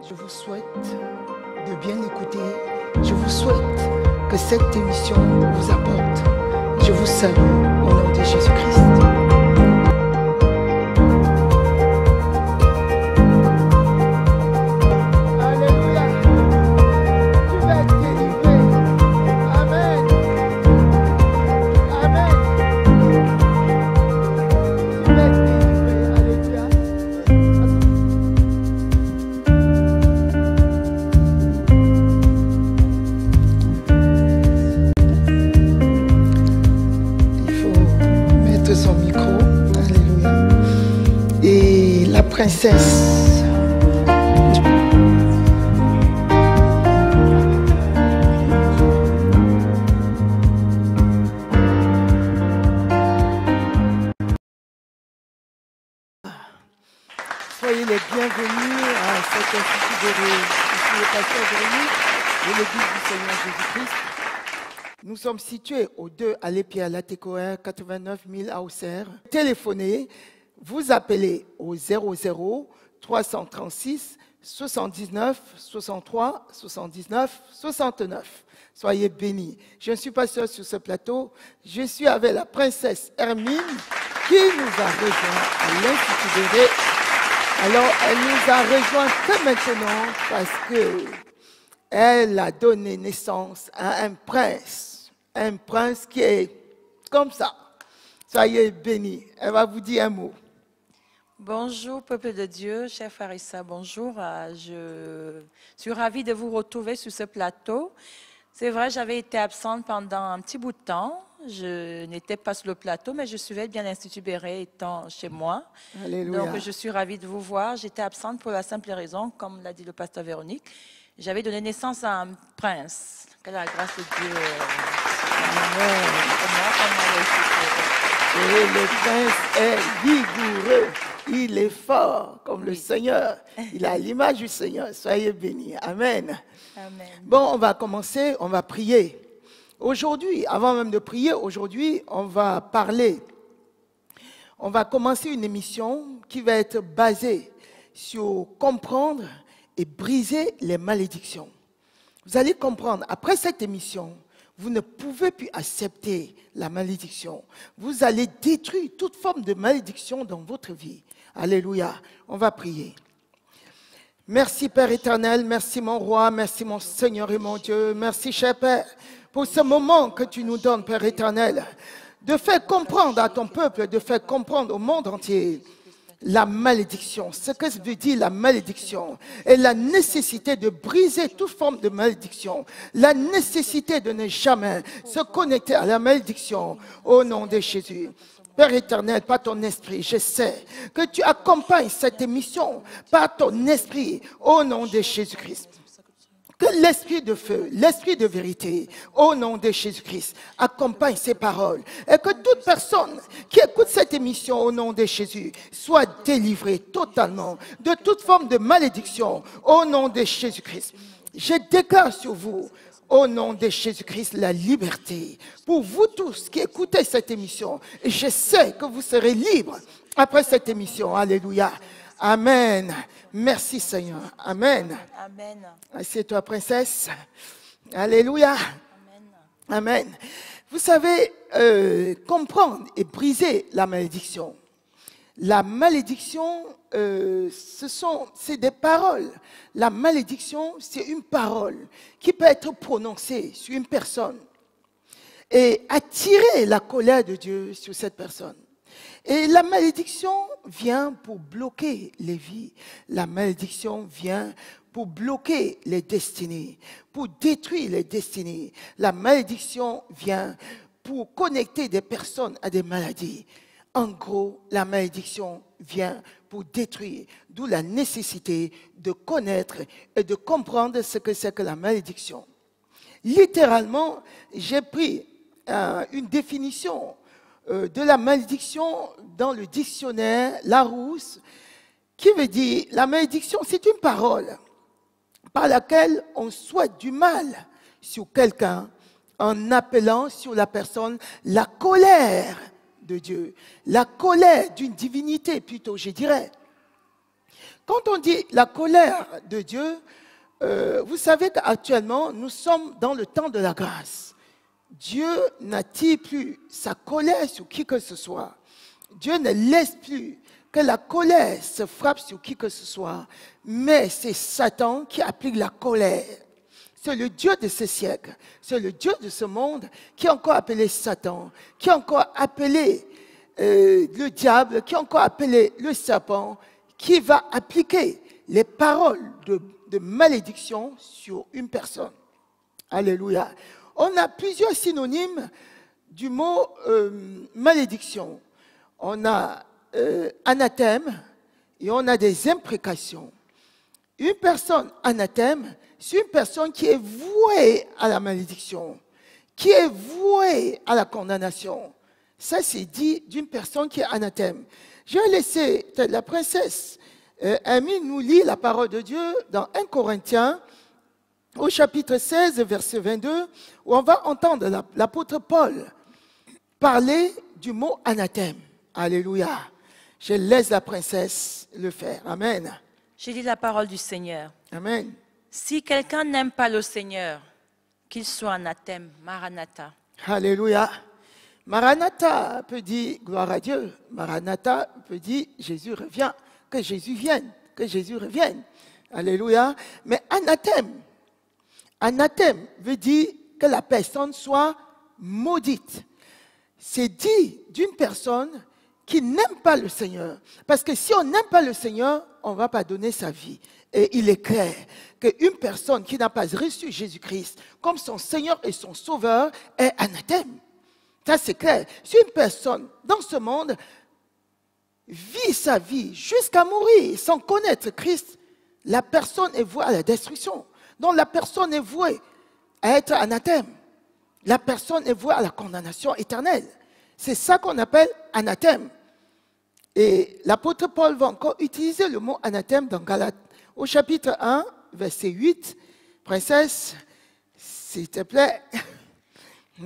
Je vous souhaite de bien écouter. Je vous souhaite que cette émission vous apporte. Je vous salue au nom de Jésus-Christ. Princesse. Soyez les bienvenus à cet institut de ici le pasteur Jérémie de l'Église du Seigneur Jésus-Christ. Nous sommes situés au 2 Allée Pierre Latécoère, 89 000 à Auxerre. Téléphonez. Vous appelez au 00 336 79 63 79 69. Soyez bénis. Je ne suis pas seule sur ce plateau. Je suis avec la princesse Hermine qui nous a rejoint à l'Institut de Ré. Alors, elle nous a rejoint que maintenant parce qu'elle a donné naissance à un prince. Un prince qui est comme ça. Soyez bénis. Elle va vous dire un mot. Bonjour, peuple de Dieu, chère Farissa, bonjour. Je suis ravie de vous retrouver sur ce plateau. C'est vrai, j'avais été absente pendant un petit bout de temps. Je n'étais pas sur le plateau, mais je suivais bien l'Institut Béret étant chez moi. Alléluia. Donc, je suis ravie de vous voir. J'étais absente pour la simple raison, comme l'a dit le pasteur Véronique, j'avais donné naissance à un prince. Que la grâce de Dieu. Et le prince est vigoureux, il est fort comme le Seigneur. Il a l'image du Seigneur. Soyez bénis. Amen. Amen. Bon, on va commencer, on va prier. Aujourd'hui, avant même de prier, aujourd'hui, on va parler. On va commencer une émission qui va être basée sur comprendre et briser les malédictions. Vous allez comprendre, après cette émission, vous ne pouvez plus accepter la malédiction. Vous allez détruire toute forme de malédiction dans votre vie. Alléluia. On va prier. Merci Père éternel, merci mon roi, merci mon Seigneur et mon Dieu. Merci cher Père pour ce moment que tu nous donnes Père éternel. De faire comprendre à ton peuple, de faire comprendre au monde entier la malédiction, ce que veut dire la malédiction et la nécessité de briser toute forme de malédiction, la nécessité de ne jamais se connecter à la malédiction au nom de Jésus. Père éternel, par ton esprit, je sais que tu accompagnes cette émission par ton esprit au nom de Jésus-Christ. Que l'esprit de feu, l'esprit de vérité, au nom de Jésus-Christ, accompagne ces paroles. Et que toute personne qui écoute cette émission au nom de Jésus soit délivrée totalement de toute forme de malédiction au nom de Jésus-Christ. Je déclare sur vous, au nom de Jésus-Christ, la liberté. Pour vous tous qui écoutez cette émission, et je sais que vous serez libres après cette émission. Alléluia. Amen. Merci Seigneur. Amen. Amen. Assieds-toi, princesse. Alléluia. Amen. Amen. Vous savez, comprendre et briser la malédiction. La malédiction, c'est des paroles. La malédiction, c'est une parole qui peut être prononcée sur une personne et attirer la colère de Dieu sur cette personne. Et la malédiction vient pour bloquer les vies. La malédiction vient pour bloquer les destinées, pour détruire les destinées. La malédiction vient pour connecter des personnes à des maladies. En gros, la malédiction vient pour détruire, d'où la nécessité de connaître et de comprendre ce que c'est que la malédiction. Littéralement, j'ai pris une définition de la malédiction dans le dictionnaire Larousse, qui veut dire, la malédiction, c'est une parole par laquelle on souhaite du mal sur quelqu'un en appelant sur la personne la colère de Dieu, la colère d'une divinité plutôt, je dirais. Quand on dit la colère de Dieu, vous savez qu'actuellement, nous sommes dans le temps de la grâce. Dieu n'attire plus sa colère sur qui que ce soit. Dieu ne laisse plus que la colère se frappe sur qui que ce soit. Mais c'est Satan qui applique la colère. C'est le Dieu de ce siècle, c'est le Dieu de ce monde qui a encore appelé Satan, qui a encore appelé le diable, qui a encore appelé le serpent, qui va appliquer les paroles de malédiction sur une personne. Alléluia. On a plusieurs synonymes du mot malédiction. On a anathème et on a des imprécations. Une personne anathème, c'est une personne qui est vouée à la malédiction, qui est vouée à la condamnation. Ça, c'est dit d'une personne qui est anathème. Je vais laisser la princesse Amy nous lire la parole de Dieu dans 1 Corinthiens, au chapitre 16, verset 22, où on va entendre l'apôtre Paul parler du mot anathème. Alléluia. Je laisse la princesse le faire. Amen. J'ai dit la parole du Seigneur. Amen. Si quelqu'un n'aime pas le Seigneur, qu'il soit anathème, Maranatha. Alléluia. Maranatha peut dire gloire à Dieu. Maranatha peut dire Jésus revient, que Jésus vienne, que Jésus revienne. Alléluia. Mais anathème veut dire que la personne soit maudite. C'est dit d'une personne qui n'aime pas le Seigneur. Parce que si on n'aime pas le Seigneur, on ne va pas donner sa vie. Et il est clair qu'une personne qui n'a pas reçu Jésus-Christ comme son Seigneur et son Sauveur est anathème. Ça, c'est clair. Si une personne dans ce monde vit sa vie jusqu'à mourir sans connaître Christ, la personne est vouée à la destruction. Donc la personne est vouée à être anathème. La personne est vouée à la condamnation éternelle. C'est ça qu'on appelle anathème. Et l'apôtre Paul va encore utiliser le mot anathème dans Galates. Au chapitre 1, verset 8, princesse, s'il te plaît.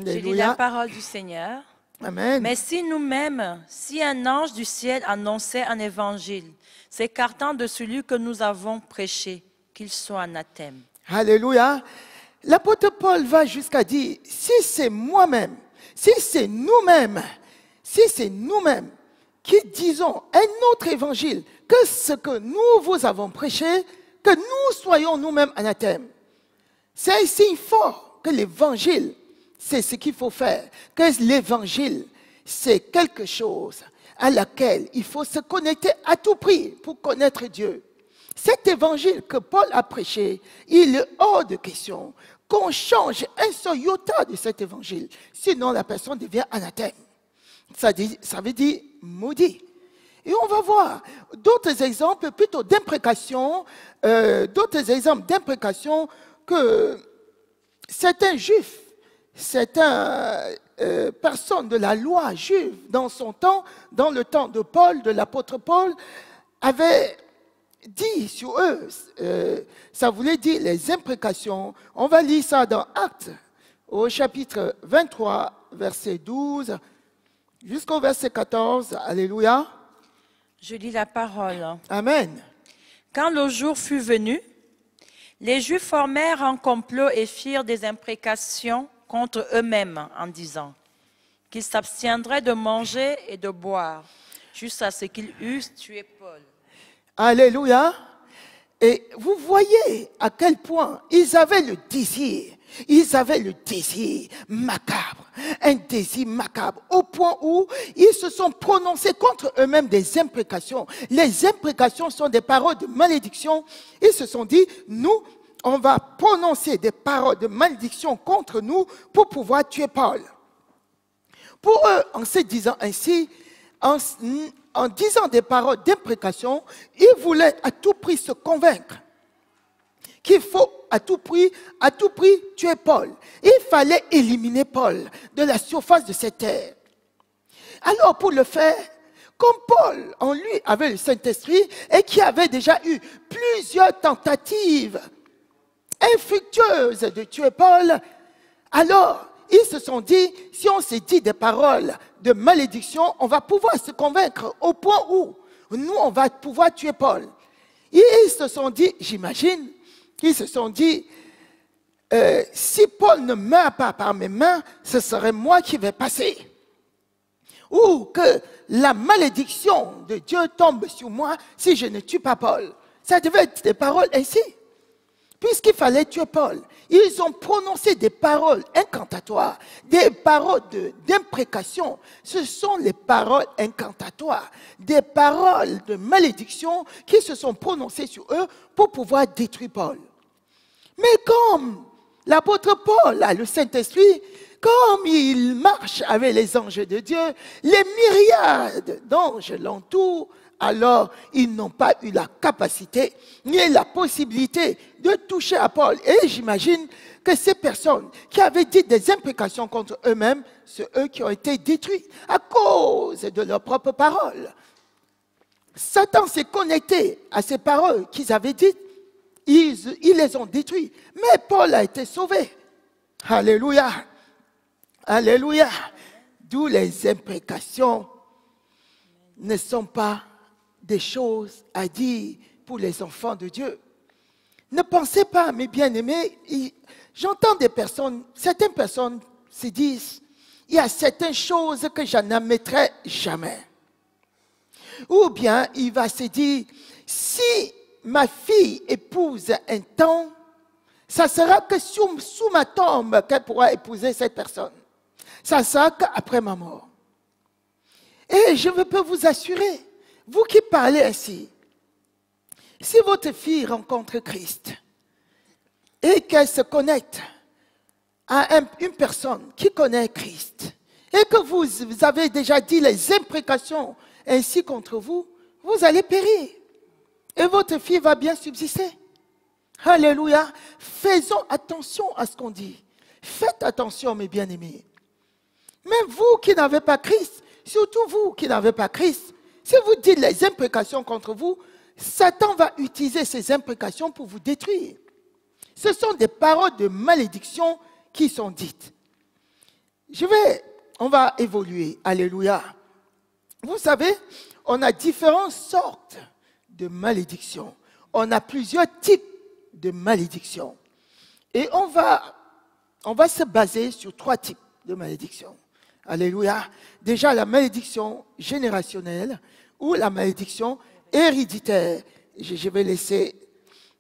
J'ai dit la parole du Seigneur. Amen. Mais si nous-mêmes, si un ange du ciel annonçait un évangile, s'écartant de celui que nous avons prêché, qu'il soit anathème. Alléluia. L'apôtre Paul va jusqu'à dire, si c'est moi-même, si c'est nous-mêmes qui disons un autre évangile que ce que nous vous avons prêché, que nous soyons nous-mêmes anathèmes. C'est un signe fort que l'évangile, c'est ce qu'il faut faire. Que l'évangile, c'est quelque chose à laquelle il faut se connecter à tout prix pour connaître Dieu. Cet évangile que Paul a prêché, il est hors de question qu'on change un seul iota de cet évangile. Sinon, la personne devient anathème. Ça veut dire maudit. Et on va voir d'autres exemples plutôt d'imprécation, que certains juifs, certaines personnes de la loi juive dans son temps, dans le temps de Paul, de l'apôtre Paul, avaient dit sur eux, ça voulait dire les imprécations. On va lire ça dans Actes, au chapitre 23, verset 12, jusqu'au verset 14. Alléluia. Je lis la parole. Amen. Quand le jour fut venu, les Juifs formèrent un complot et firent des imprécations contre eux-mêmes en disant qu'ils s'abstiendraient de manger et de boire jusqu'à ce qu'ils eussent tué Paul. Alléluia. Et vous voyez à quel point ils avaient le désir macabre, un désir macabre, au point où ils se sont prononcés contre eux-mêmes des imprécations. Les imprécations sont des paroles de malédiction. Ils se sont dit, nous, on va prononcer des paroles de malédiction contre nous pour pouvoir tuer Paul. Pour eux, en se disant ainsi, en disant des paroles d'imprécation, ils voulaient à tout prix se convaincre qu'il faut à tout prix tuer Paul. Il fallait éliminer Paul de la surface de cette terre. Alors pour le faire, comme Paul en lui avait le Saint-Esprit et qui avait déjà eu plusieurs tentatives infructueuses de tuer Paul, alors ils se sont dit, si on se dit des paroles de malédiction, on va pouvoir se convaincre au point où nous, on va pouvoir tuer Paul. Ils se sont dit, j'imagine, qu'ils se sont dit, si Paul ne meurt pas par mes mains, ce serait moi qui vais passer. Ou que la malédiction de Dieu tombe sur moi si je ne tue pas Paul. Ça devait être des paroles ainsi. Puisqu'il fallait tuer Paul, ils ont prononcé des paroles incantatoires, des paroles d'imprécation. Ce sont les paroles incantatoires, des paroles de malédiction qui se sont prononcées sur eux pour pouvoir détruire Paul. Mais comme l'apôtre Paul a le Saint-Esprit, comme il marche avec les anges de Dieu, les myriades d'anges l'entourent, alors ils n'ont pas eu la capacité ni la possibilité de toucher à Paul. Et j'imagine que ces personnes qui avaient dit des imprécations contre eux-mêmes, c'est eux qui ont été détruits à cause de leurs propres paroles. Satan s'est connecté à ces paroles qu'ils avaient dites. Ils les ont détruits. Mais Paul a été sauvé. Alléluia. Alléluia. D'où les imprécations ne sont pas des choses à dire pour les enfants de Dieu. Ne pensez pas, mes bien-aimés, j'entends des personnes, certaines personnes se disent, il y a certaines choses que je n'admettrai jamais. Ou bien il va se dire, si ma fille épouse un temps, ça sera que sous ma tombe qu'elle pourra épouser cette personne. Ça sera qu'après ma mort. Et je peux vous assurer, vous qui parlez ainsi, si votre fille rencontre Christ et qu'elle se connecte à une personne qui connaît Christ et que vous avez déjà dit les imprécations ainsi contre vous, vous allez périr. Et votre fille va bien subsister. Alléluia. Faisons attention à ce qu'on dit. Faites attention, mes bien-aimés. Même vous qui n'avez pas Christ, surtout vous qui n'avez pas Christ, si vous dites les imprécations contre vous, Satan va utiliser ces imprécations pour vous détruire. Ce sont des paroles de malédiction qui sont dites. On va évoluer. Alléluia. Vous savez, on a différentes sortes de malédictions. On a plusieurs types de malédictions. Et on va se baser sur 3 types de malédictions. Alléluia. Déjà, la malédiction générationnelle ou la malédiction héréditaire. Je vais laisser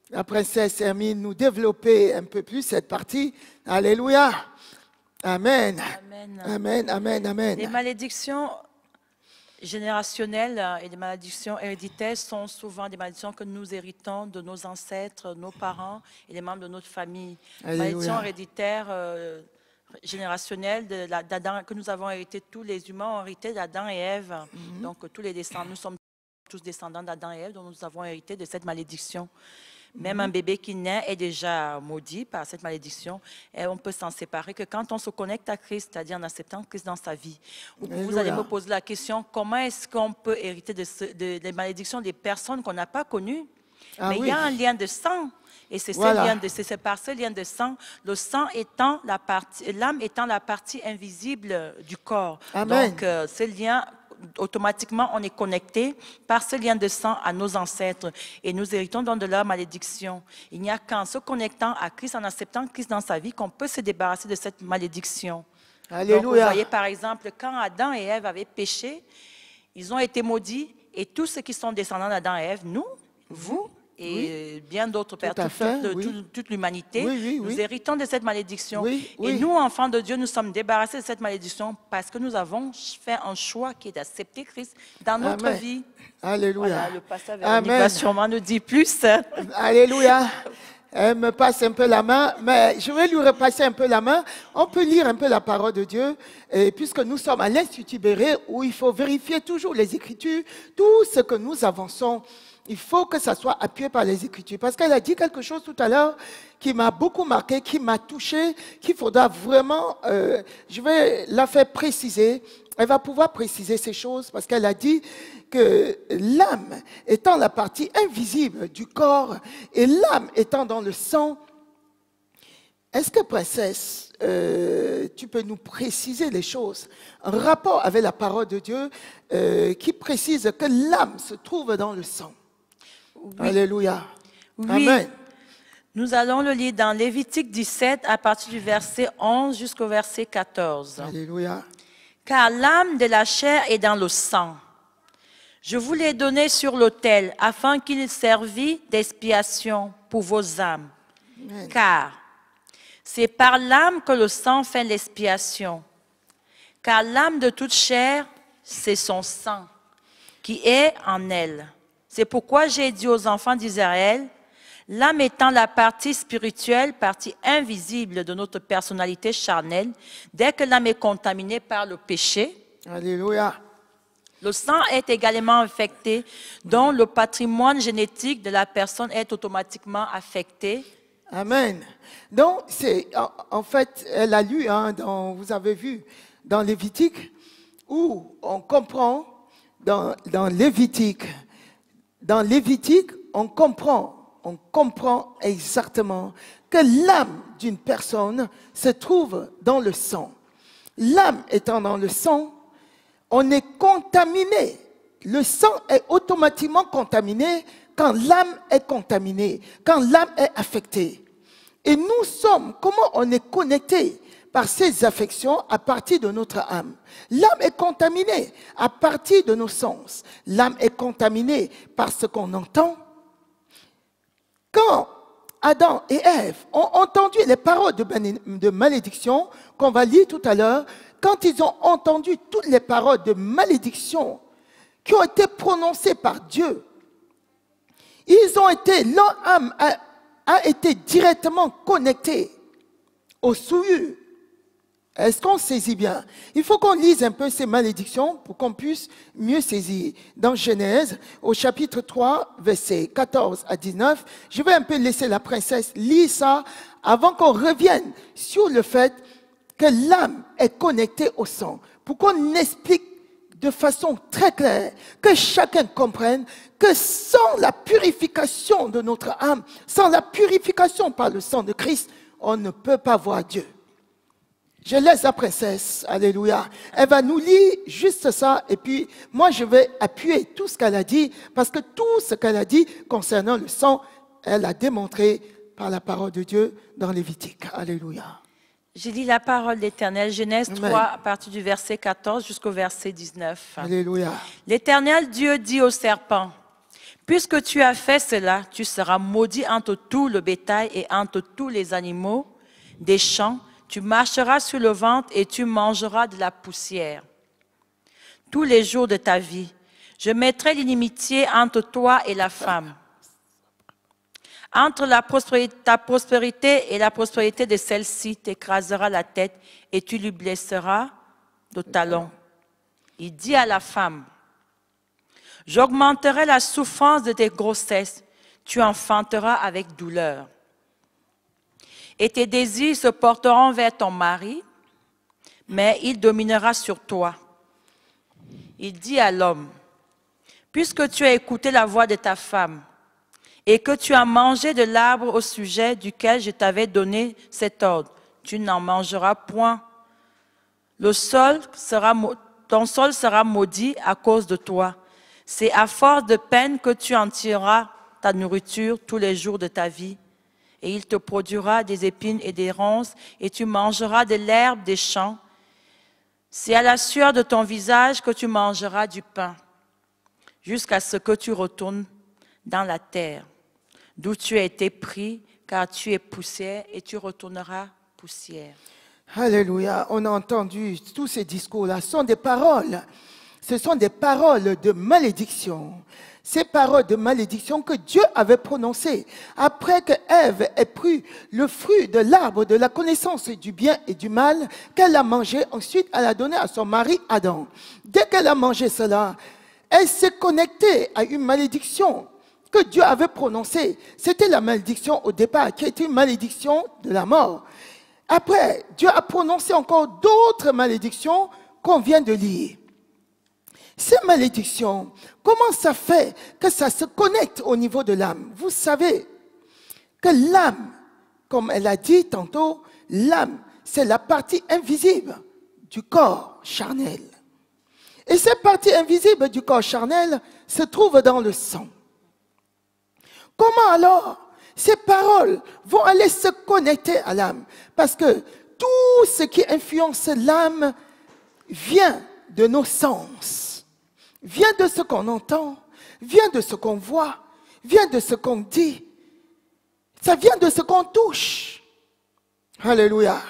la princesse Hermine nous développer un peu plus cette partie. Alléluia. Amen. Amen. Amen, amen, amen. Les malédictions générationnelles et les malédictions héréditaires sont souvent des malédictions que nous héritons de nos ancêtres, nos parents et les membres de notre famille. Les malédictions héréditaires générationnelles d'Adam, que nous avons hérité, tous les humains ont hérité d'Adam et Ève. Donc tous les descendants, nous sommes tous descendants d'Adam et Ève, dont nous avons hérité de cette malédiction. Même un bébé qui naît est déjà maudit par cette malédiction. Et on peut s'en séparer que quand on se connecte à Christ, c'est-à-dire en acceptant Christ dans sa vie. Vous allez me poser la question, comment est-ce qu'on peut hériter des malédictions des personnes qu'on n'a pas connues? Mais il y a un lien de sang. Et c'est par ce lien de sang, le sang étant l'âme étant la partie invisible du corps. Amen. Donc, ce lien, automatiquement, on est connecté par ce lien de sang à nos ancêtres et nous héritons donc de leur malédiction. Il n'y a qu'en se connectant à Christ, en acceptant Christ dans sa vie, qu'on peut se débarrasser de cette malédiction. Alléluia. Donc, vous voyez, par exemple, quand Adam et Ève avaient péché, ils ont été maudits et tous ceux qui sont descendants d'Adam et Ève, nous, vous, et bien d'autres personnes, toute l'humanité, nous héritons de cette malédiction. Et nous, enfants de Dieu, nous sommes débarrassés de cette malédiction parce que nous avons fait un choix qui est d'accepter Christ dans notre vie. Alléluia. Voilà, le pasteur Véronique va sûrement nous dire plus. Alléluia. Elle me passe un peu la main, mais je vais lui repasser un peu la main. On peut lire un peu la parole de Dieu, et puisque nous sommes à l'Institut Béret, où il faut vérifier toujours les Écritures, tout ce que nous avançons. Il faut que ça soit appuyé par les Écritures. Parce qu'elle a dit quelque chose tout à l'heure qui m'a beaucoup marqué, qui m'a touché, qu'il faudra vraiment, je vais la faire préciser. Elle va pouvoir préciser ces choses parce qu'elle a dit que l'âme étant la partie invisible du corps et l'âme étant dans le sang. Est-ce que, princesse, tu peux nous préciser les choses en rapport avec la parole de Dieu qui précise que l'âme se trouve dans le sang? Oui. Alléluia. Oui. Amen. Nous allons le lire dans Lévitique 17 à partir du verset 11 jusqu'au verset 14. Alléluia. Car l'âme de la chair est dans le sang. Je vous l'ai donné sur l'autel afin qu'il servît d'expiation pour vos âmes. Amen. Car c'est par l'âme que le sang fait l'expiation. Car l'âme de toute chair, c'est son sang qui est en elle. C'est pourquoi j'ai dit aux enfants d'Israël, l'âme étant la partie spirituelle, partie invisible de notre personnalité charnelle, dès que l'âme est contaminée par le péché, Alléluia. le sang est également affecté, dont le patrimoine génétique de la personne est automatiquement affecté. Amen. Donc, c'est, en fait, elle a lu, vous avez vu, dans Lévitique, où on comprend, dans Lévitique, on comprend exactement que l'âme d'une personne se trouve dans le sang. L'âme étant dans le sang, on est contaminé. Le sang est automatiquement contaminé quand l'âme est contaminée, quand l'âme est affectée. Et nous sommes, comment on est connecté par ces affections à partir de notre âme. L'âme est contaminée à partir de nos sens. L'âme est contaminée par ce qu'on entend. Quand Adam et Ève ont entendu les paroles de malédiction qu'on va lire tout à l'heure, quand ils ont entendu toutes les paroles de malédiction qui ont été prononcées par Dieu, leur âme a été directement connectée au souillure. Est-ce qu'on saisit bien? Il faut qu'on lise un peu ces malédictions pour qu'on puisse mieux saisir. Dans Genèse, au chapitre 3, versets 14 à 19, je vais un peu laisser la princesse lire ça avant qu'on revienne sur le fait que l'âme est connectée au sang. Pour qu'on explique de façon très claire, que chacun comprenne que sans la purification de notre âme, sans la purification par le sang de Christ, on ne peut pas voir Dieu. Je laisse la princesse, alléluia. Elle va nous lire juste ça et puis moi je vais appuyer tout ce qu'elle a dit parce que tout ce qu'elle a dit concernant le sang, elle a démontré par la parole de Dieu dans Lévitique. Alléluia. J'ai lu la parole d'Éternel, Genèse Amen. 3, à partir du verset 14 jusqu'au verset 19. Alléluia. L'Éternel Dieu dit au serpent, « Puisque tu as fait cela, tu seras maudit entre tout le bétail et entre tous les animaux des champs. Tu marcheras sur le ventre et tu mangeras de la poussière. Tous les jours de ta vie, je mettrai l'inimitié entre toi et la femme, entre ta prospérité et la prospérité de celle-ci, t'écrasera la tête et tu lui blesseras le talon. » Il dit à la femme, « J'augmenterai la souffrance de tes grossesses, tu enfanteras avec douleur. Et tes désirs se porteront vers ton mari, mais il dominera sur toi. » Il dit à l'homme, « Puisque tu as écouté la voix de ta femme, et que tu as mangé de l'arbre au sujet duquel je t'avais donné cet ordre, tu n'en mangeras point. Ton sol sera maudit à cause de toi. C'est à force de peine que tu en tireras ta nourriture tous les jours de ta vie. Et il te produira des épines et des ronces, et tu mangeras de l'herbe des champs. C'est à la sueur de ton visage que tu mangeras du pain, jusqu'à ce que tu retournes dans la terre, d'où tu as été pris, car tu es poussière, et tu retourneras poussière. » Alléluia. On a entendu tous ces discours-là. Ce sont des paroles. Ce sont des paroles de malédiction. Ces paroles de malédiction que Dieu avait prononcées après que Ève ait pris le fruit de l'arbre de la connaissance du bien et du mal qu'elle a mangé. Ensuite, elle a donné à son mari Adam. Dès qu'elle a mangé cela, elle s'est connectée à une malédiction que Dieu avait prononcée. C'était la malédiction au départ, qui était une malédiction de la mort. Après, Dieu a prononcé encore d'autres malédictions qu'on vient de lire. Ces malédictions, comment ça fait que ça se connecte au niveau de l'âme? Vous savez que l'âme, comme elle a dit tantôt, l'âme, c'est la partie invisible du corps charnel. Et cette partie invisible du corps charnel se trouve dans le sang. Comment alors ces paroles vont aller se connecter à l'âme? Parce que tout ce qui influence l'âme vient de nos sens, vient de ce qu'on entend, vient de ce qu'on voit, vient de ce qu'on dit, ça vient de ce qu'on touche. Alléluia.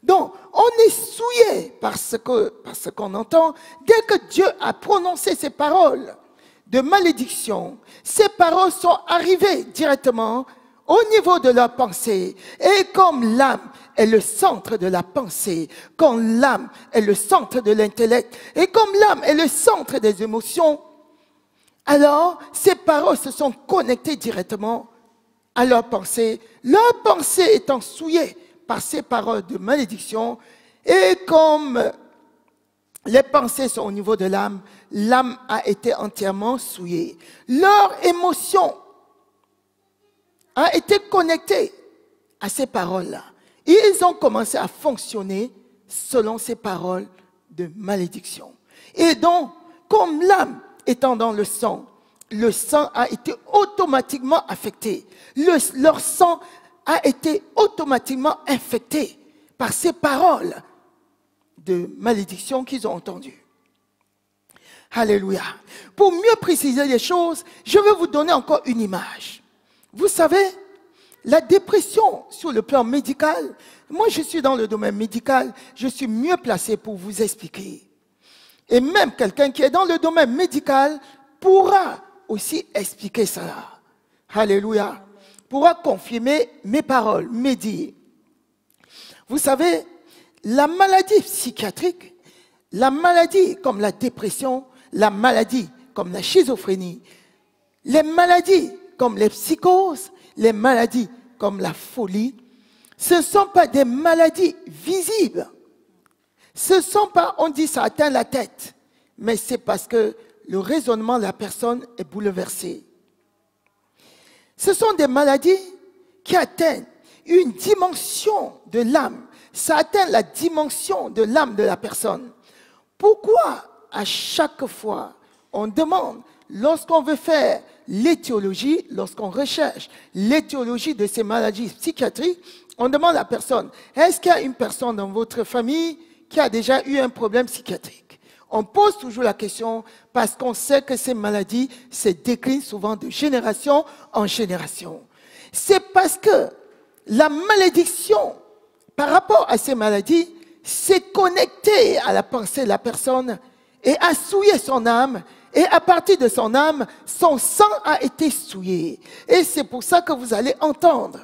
Donc, on est souillé par ce qu'on entend. Dès que Dieu a prononcé ces paroles de malédiction, ces paroles sont arrivées directement au niveau de leur pensée. Et comme l'âme est le centre de la pensée, comme l'âme est le centre de l'intellect, et comme l'âme est le centre des émotions, alors ces paroles se sont connectées directement à leur pensée. Leur pensée étant souillée par ces paroles de malédiction, et comme les pensées sont au niveau de l'âme, l'âme a été entièrement souillée. Leur émotion a été connectée à ces paroles-là. Ils ont commencé à fonctionner selon ces paroles de malédiction. Et donc, comme l'âme étant dans le sang a été automatiquement affecté. Leur sang a été automatiquement infecté par ces paroles de malédiction qu'ils ont entendues. Alléluia. Pour mieux préciser les choses, je vais vous donner encore une image. Vous savez, la dépression sur le plan médical, moi je suis dans le domaine médical, je suis mieux placé pour vous expliquer. Et même quelqu'un qui est dans le domaine médical pourra aussi expliquer cela. Alléluia. Pourra confirmer mes paroles, mes dires. Vous savez, la maladie psychiatrique, la maladie comme la dépression, la maladie comme la schizophrénie, les maladies comme les psychoses, les maladies comme la folie, ce ne sont pas des maladies visibles. Ce ne sont pas, on dit ça atteint la tête, mais c'est parce que le raisonnement de la personne est bouleversé. Ce sont des maladies qui atteignent une dimension de l'âme. Ça atteint la dimension de l'âme de la personne. Pourquoi à chaque fois on demande, lorsqu'on veut faire l'étiologie, lorsqu'on recherche l'étiologie de ces maladies psychiatriques, on demande à la personne, est-ce qu'il y a une personne dans votre famille qui a déjà eu un problème psychiatrique? On pose toujours la question parce qu'on sait que ces maladies se déclinent souvent de génération en génération. C'est parce que la malédiction, par rapport à ces maladies, s'est connectée à la pensée de la personne et a souillé son âme. Et à partir de son âme, son sang a été souillé. Et c'est pour ça que vous allez entendre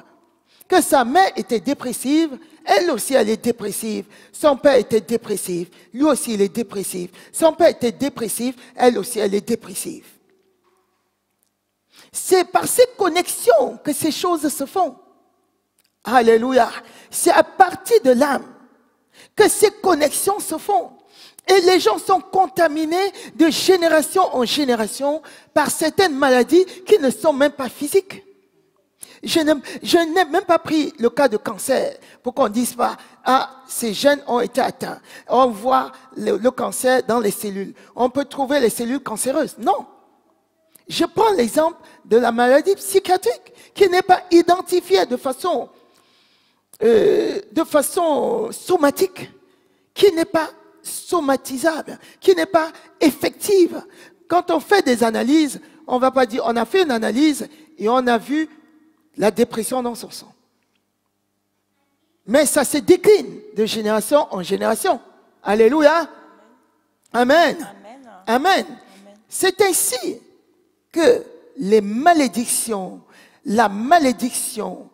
que sa mère était dépressive, elle aussi elle est dépressive. Son père était dépressif, lui aussi il est dépressif. Son père était dépressif, elle aussi elle est dépressive. C'est par ces connexions que ces choses se font. Alléluia. C'est à partir de l'âme que ces connexions se font. Et les gens sont contaminés de génération en génération par certaines maladies qui ne sont même pas physiques. Je n'ai même pas pris le cas de cancer pour qu'on ne dise pas, ah, ces gènes ont été atteints. On voit le cancer dans les cellules. On peut trouver les cellules cancéreuses. Non. Je prends l'exemple de la maladie psychiatrique qui n'est pas identifiée de façon somatique, qui n'est pas somatisable, qui n'est pas effective. Quand on fait des analyses, on ne va pas dire, on a fait une analyse et on a vu la dépression dans son sang. Mais ça se décline de génération en génération. Alléluia. Amen. Amen. Amen. C'est ainsi que les malédictions, la malédiction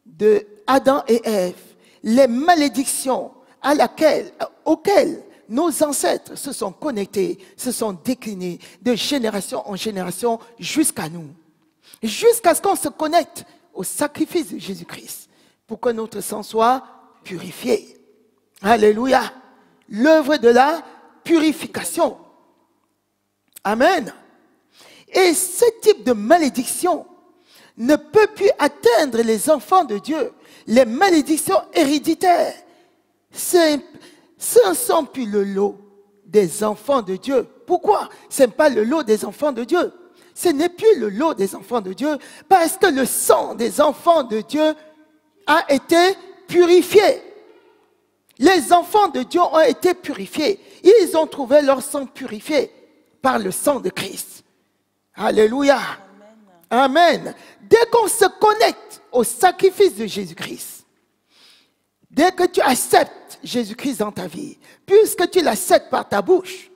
de Adam et Ève, les malédictions auxquelles nos ancêtres se sont connectés, se sont déclinés de génération en génération jusqu'à nous. Jusqu'à ce qu'on se connecte au sacrifice de Jésus-Christ pour que notre sang soit purifié. Alléluia. L'œuvre de la purification. Amen. Et ce type de malédiction ne peut plus atteindre les enfants de Dieu. Les malédictions héréditaires, ce ne sont plus le lot des enfants de Dieu. Pourquoi? Ce n'est pas le lot des enfants de Dieu. ce n'est plus le lot des enfants de Dieu, parce que le sang des enfants de Dieu a été purifié. Les enfants de Dieu ont été purifiés. Ils ont trouvé leur sang purifié par le sang de Christ. Alléluia. Amen. Dès qu'on se connecte au sacrifice de Jésus-Christ, dès que tu acceptes Jésus-Christ dans ta vie, puisque tu l'acceptes par ta bouche,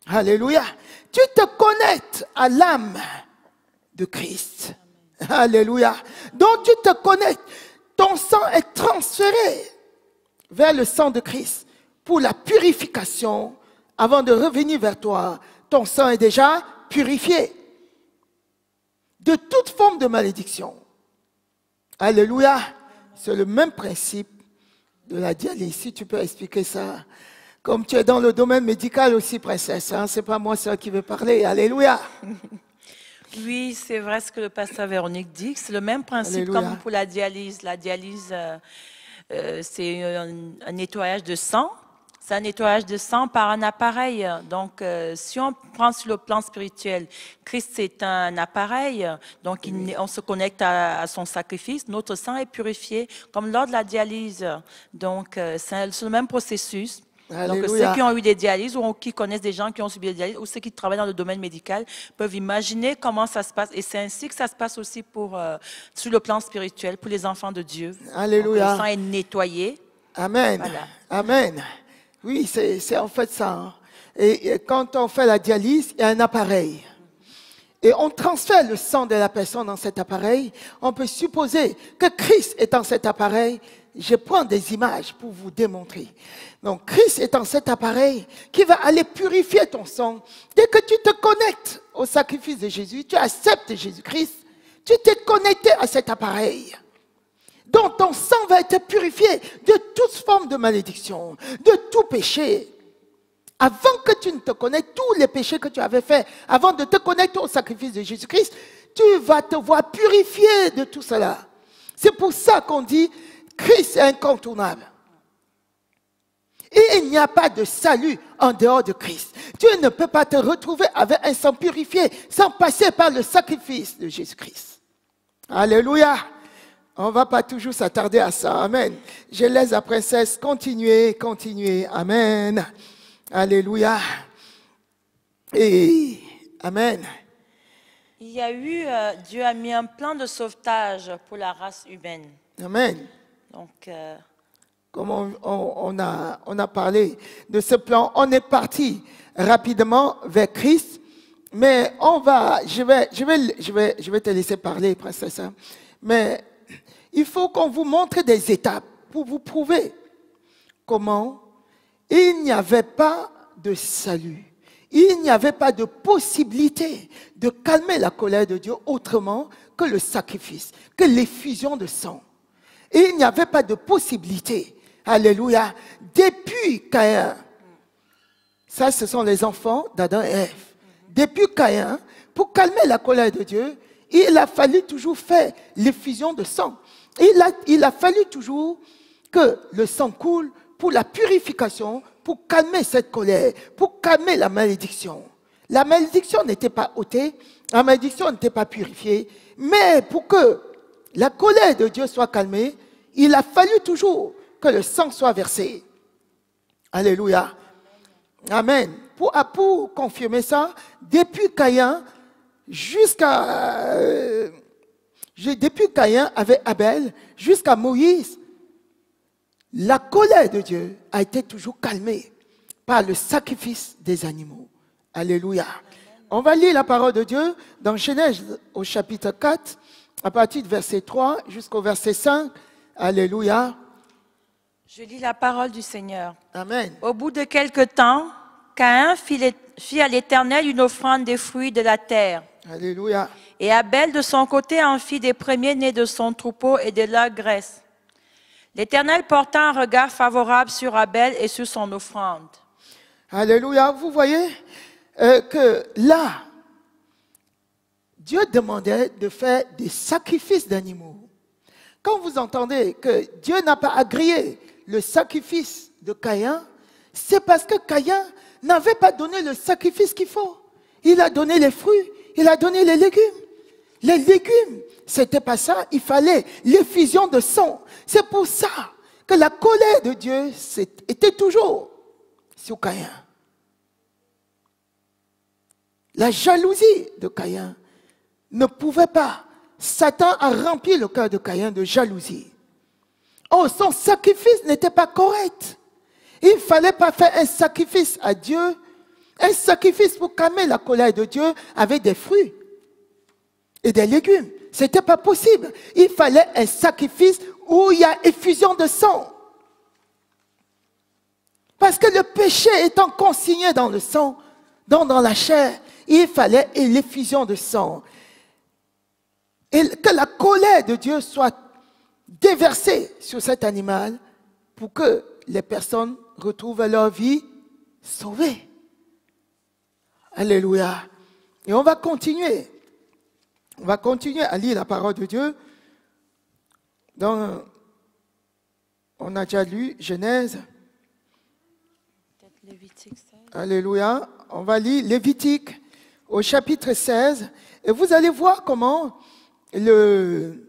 alléluia, tu te connectes à l'âme de Christ. Alléluia. Donc tu te connectes. Ton sang est transféré vers le sang de Christ pour la purification. Avant de revenir vers toi, ton sang est déjà purifié de toute forme de malédiction. Alléluia. C'est le même principe de la dialyse. Si tu peux expliquer ça. Comme tu es dans le domaine médical aussi, princesse. Hein? Ce n'est pas moi seul qui veux parler. Alléluia. Oui, c'est vrai ce que le pasteur Véronique dit. C'est le même principe Alléluia. comme pour la dialyse. La dialyse, c'est un nettoyage de sang. C'est un nettoyage de sang par un appareil. Donc, si on prend sur le plan spirituel, Christ est un appareil, donc on se connecte à son sacrifice. Notre sang est purifié, comme lors de la dialyse. Donc, c'est le même processus. Alléluia. Donc, ceux qui ont eu des dialyses ou qui connaissent des gens qui ont subi des dialyses ou ceux qui travaillent dans le domaine médical peuvent imaginer comment ça se passe. Et c'est ainsi que ça se passe aussi sur le plan spirituel pour les enfants de Dieu. Alléluia. Donc, le sang est nettoyé. Amen. Voilà. Amen. Oui, c'est en fait ça. Hein. Et quand on fait la dialyse, il y a un appareil. Et on transfère le sang de la personne dans cet appareil. On peut supposer que Christ est dans cet appareil. Je prends des images pour vous démontrer. Donc, Christ est dans cet appareil qui va aller purifier ton sang. Dès que tu te connectes au sacrifice de Jésus, tu acceptes Jésus-Christ, tu t'es connecté à cet appareil. Donc, ton sang va être purifié de toute forme de malédiction, de tout péché. Avant que tu ne te connectes, tous les péchés que tu avais faits, avant de te connecter au sacrifice de Jésus-Christ, tu vas te voir purifié de tout cela. C'est pour ça qu'on dit, Christ est incontournable. Et il n'y a pas de salut en dehors de Christ. Tu ne peux pas te retrouver avec un sang purifié sans passer par le sacrifice de Jésus-Christ. Alléluia. On ne va pas toujours s'attarder à ça. Amen. Je laisse la princesse continuer. Amen. Alléluia. Et Amen. Il y a eu, Dieu a mis un plan de sauvetage pour la race humaine. Amen. Donc, comme on a parlé de ce plan, on est parti rapidement vers Christ. Mais je vais te laisser parler, princesse. Mais il faut qu'on vous montre des étapes pour vous prouver comment il n'y avait pas de salut. Il n'y avait pas de possibilité de calmer la colère de Dieu autrement que le sacrifice, que l'effusion de sang. Et il n'y avait pas de possibilité. Alléluia. Depuis Caïn, ça ce sont les enfants d'Adam et Ève. Depuis Caïn, pour calmer la colère de Dieu, il a fallu toujours faire l'effusion de sang. Il a fallu toujours que le sang coule pour la purification, pour calmer cette colère, pour calmer la malédiction. La malédiction n'était pas ôtée, la malédiction n'était pas purifiée, mais pour que la colère de Dieu soit calmée, il a fallu toujours que le sang soit versé. Alléluia. Amen. Pour confirmer ça, depuis Caïn depuis Caïn avec Abel jusqu'à Moïse, la colère de Dieu a été toujours calmée par le sacrifice des animaux. Alléluia. On va lire la parole de Dieu dans Genèse au chapitre 4, à partir du verset 3 jusqu'au verset 5. Alléluia. je lis la parole du Seigneur. Amen. Au bout de quelque temps, Caïn fit à l'Éternel une offrande des fruits de la terre. Alléluia. Et Abel, de son côté, en fit des premiers-nés de son troupeau et de leur graisse. L'Éternel porta un regard favorable sur Abel et sur son offrande. Alléluia. Vous voyez que là, Dieu demandait de faire des sacrifices d'animaux. Quand vous entendez que Dieu n'a pas agréé le sacrifice de Caïn, c'est parce que Caïn n'avait pas donné le sacrifice qu'il faut. Il a donné les fruits, Il a donné les légumes. Les légumes, c'était pas ça. Il fallait l'effusion de sang. C'est pour ça que la colère de Dieu était toujours sur Caïn. La jalousie de Caïn ne pouvait pas. Satan a rempli le cœur de Caïn de jalousie. Oh, son sacrifice n'était pas correct. Il ne fallait pas faire un sacrifice à Dieu, un sacrifice pour calmer la colère de Dieu avec des fruits et des légumes. Ce n'était pas possible. Il fallait un sacrifice où il y a effusion de sang. Parce que le péché étant consigné dans le sang, dans la chair, il fallait l'effusion de sang. Et que la colère de Dieu soit déversée sur cet animal pour que les personnes retrouvent leur vie sauvée. Alléluia. Et on va continuer. On va continuer à lire la parole de Dieu. On a déjà lu Genèse. Alléluia. On va lire Lévitique au chapitre 16. Et vous allez voir comment le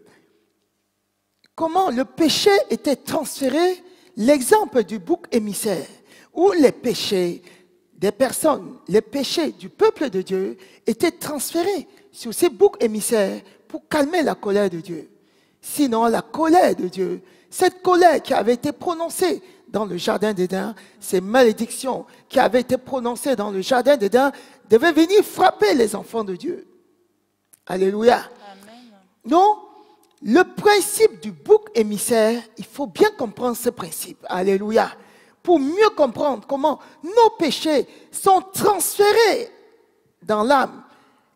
péché était transféré, l'exemple du bouc émissaire, où les péchés des personnes, les péchés du peuple de Dieu étaient transférés sur ces boucs émissaires pour calmer la colère de Dieu. Sinon, la colère de Dieu, cette colère qui avait été prononcée dans le jardin d'Éden, ces malédictions qui avaient été prononcées dans le jardin d'Éden, devaient venir frapper les enfants de Dieu. Alléluia. Amen. Donc, le principe du bouc émissaire, il faut bien comprendre ce principe. Alléluia. Pour mieux comprendre comment nos péchés sont transférés dans l'âme.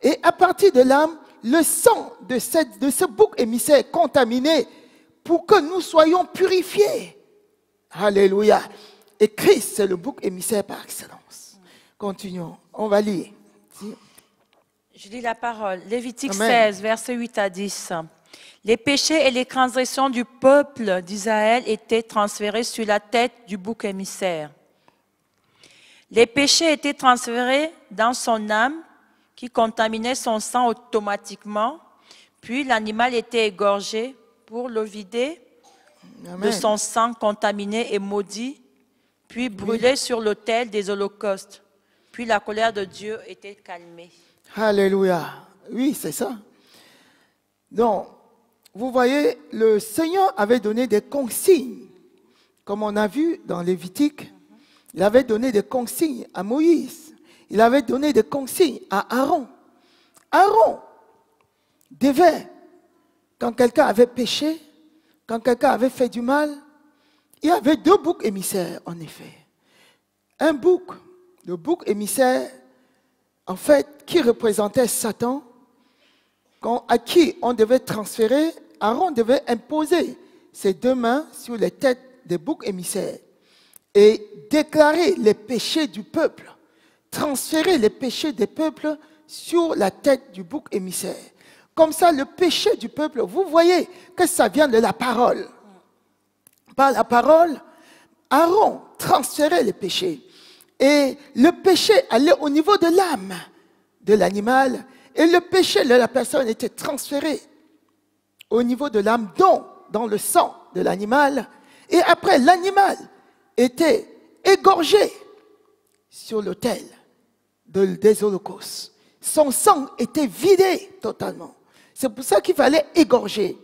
Et à partir de l'âme, le sang de ce bouc émissaire contaminé pour que nous soyons purifiés. Alléluia. Et Christ, c'est le bouc émissaire par excellence. Continuons. On va lire. Je lis la parole. Lévitique 16, versets 8 à 10. Les péchés et les transgressions du peuple d'Israël étaient transférés sur la tête du bouc émissaire. Les péchés étaient transférés dans son âme qui contaminait son sang automatiquement, puis l'animal était égorgé pour le vider de son sang contaminé et maudit, puis brûlé sur l'autel des holocaustes. Puis la colère de Dieu était calmée. Alléluia. Oui, c'est ça. Donc, vous voyez, le Seigneur avait donné des consignes, comme on a vu dans Lévitique. Il avait donné des consignes à Moïse. Il avait donné des consignes à Aaron. Aaron devait, quand quelqu'un avait péché, quand quelqu'un avait fait du mal, il y avait deux boucs émissaires, en effet. Un bouc, le bouc émissaire, en fait, qui représentait Satan, à qui on devait transférer, Aaron devait imposer ses deux mains sur les têtes des boucs émissaires et déclarer les péchés du peuple, transférer les péchés des peuples sur la tête du bouc émissaire. Comme ça, le péché du peuple, vous voyez que ça vient de la parole. Par la parole, Aaron transférait les péchés. Et le péché allait au niveau de l'âme de l'animal. Et le péché de la personne était transféré au niveau de l'âme, donc dans le sang de l'animal. Et après, l'animal était égorgé sur l'autel des holocaustes. Son sang était vidé totalement. C'est pour ça qu'il fallait égorger,